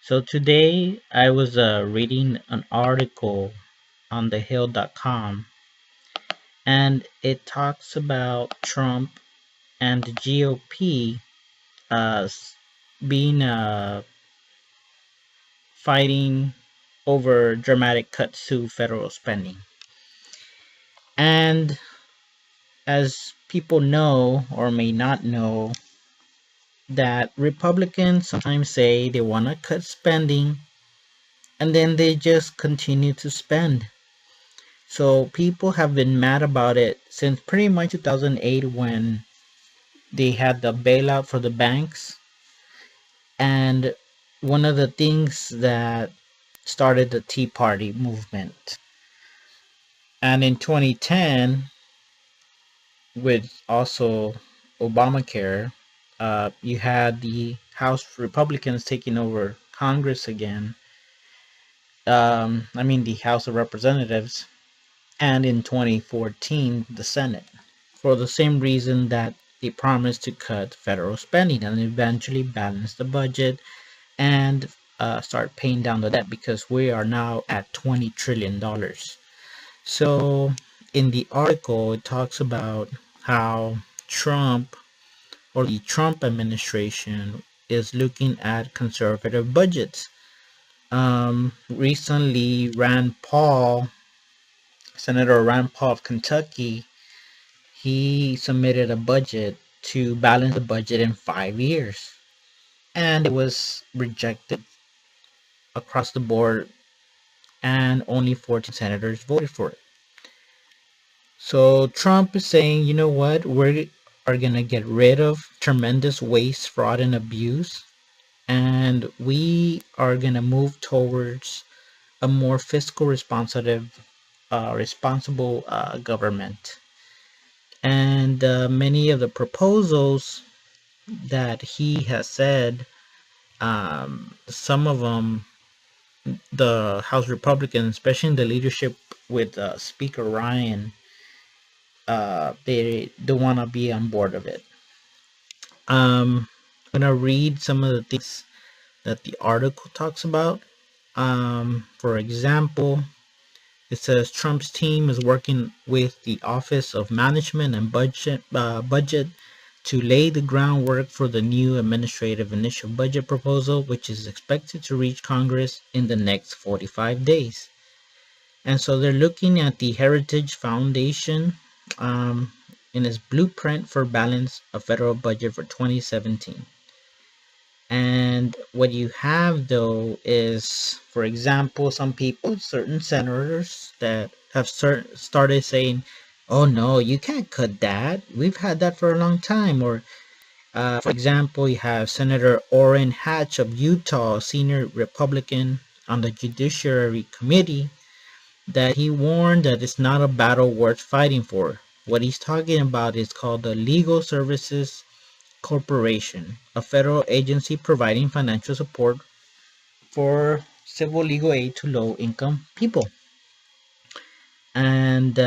So today I was reading an article on thehill.com, and it talks about Trump and the GOP being fighting over dramatic cuts to federal spending. And as people know or may not know, that Republicans sometimes say they want to cut spending and then they just continue to spend. So people have been mad about it since pretty much 2008 when they had the bailout for the banks. And one of the things that started the Tea Party movement. And in 2010, with also Obamacare, you had the House Republicans taking over Congress again. The House of Representatives, and in 2014, the Senate, for the same reason that they promised to cut federal spending and eventually balance the budget and start paying down the debt because we are now at $20 trillion. So, in the article, it talks about how Trump or the Trump administration is looking at conservative budgets. Recently, Senator Rand Paul of Kentucky, he submitted a budget to balance the budget in 5 years, and it was rejected across the board, and only 14 senators voted for it. So Trump is saying, you know what, we are going to get rid of tremendous waste, fraud, and abuse, and we are going to move towards a more fiscal responsible government. And many of the proposals that he has said, some of them, the House Republicans, especially in the leadership with Speaker Ryan, they don't want to be on board of it. I'm gonna read some of the things that the article talks about. For example, it says Trump's team is working with the Office of Management and Budget to lay the groundwork for the new administrative initial budget proposal, which is expected to reach Congress in the next 45 days. And so they're looking at the Heritage Foundation in its blueprint for balance of federal budget for 2017. And what you have though is, for example, some people, certain senators that have started saying, oh no, you can't cut that. We've had that for a long time. Or, for example, you have Senator Orrin Hatch of Utah, senior Republican on the Judiciary Committee, that he warned that it's not a battle worth fighting for. What he's talking about is called the Legal Services Corporation, a federal agency providing financial support for civil legal aid to low-income people. And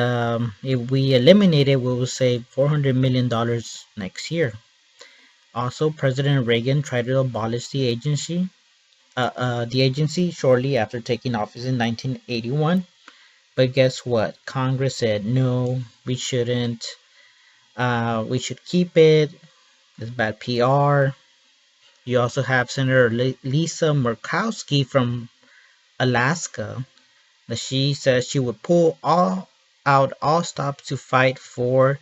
if we eliminate it, we will save $400 million next year. Also, President Reagan tried to abolish the agency shortly after taking office in 1981. But guess what? Congress said, no, we shouldn't. We should keep it. It's bad PR. You also have Senator Lisa Murkowski from Alaska, that she says she would pull all stops to fight for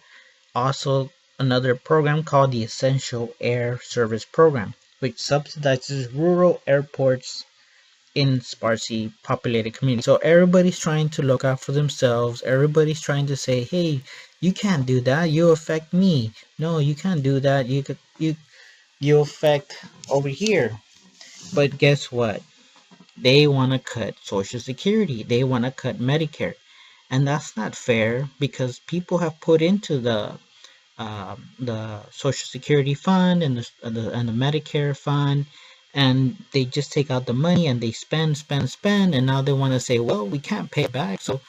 also another program called the Essential Air Service Program, which subsidizes rural airports in sparsely populated communities. So everybody's trying to look out for themselves. Everybody's trying to say, hey, you can't do that. You affect me. No, you can't do that. You affect over here. But guess what? They want to cut Social Security. They want to cut Medicare. And that's not fair because people have put into the Social Security fund and the Medicare fund, and they just take out the money and they spend, and now they want to say, well, we can't pay back, so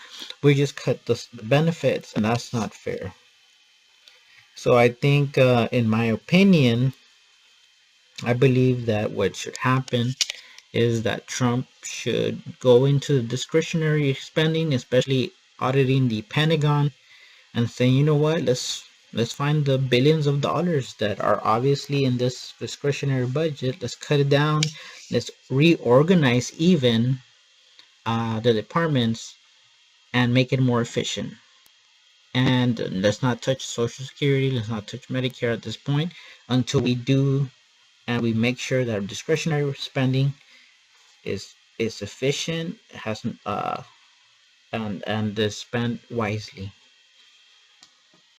we just cut the benefits, and that's not fair. So I think, in my opinion, I believe that what should happen is that Trump should go into discretionary spending, especially auditing the Pentagon and saying, you know what, let's find the billions of dollars that are obviously in this discretionary budget. Let's cut it down. Let's reorganize even the departments and make it more efficient. And let's not touch Social Security. Let's not touch Medicare at this point until we do, and we make sure that our discretionary spending is efficient, has and is spent wisely.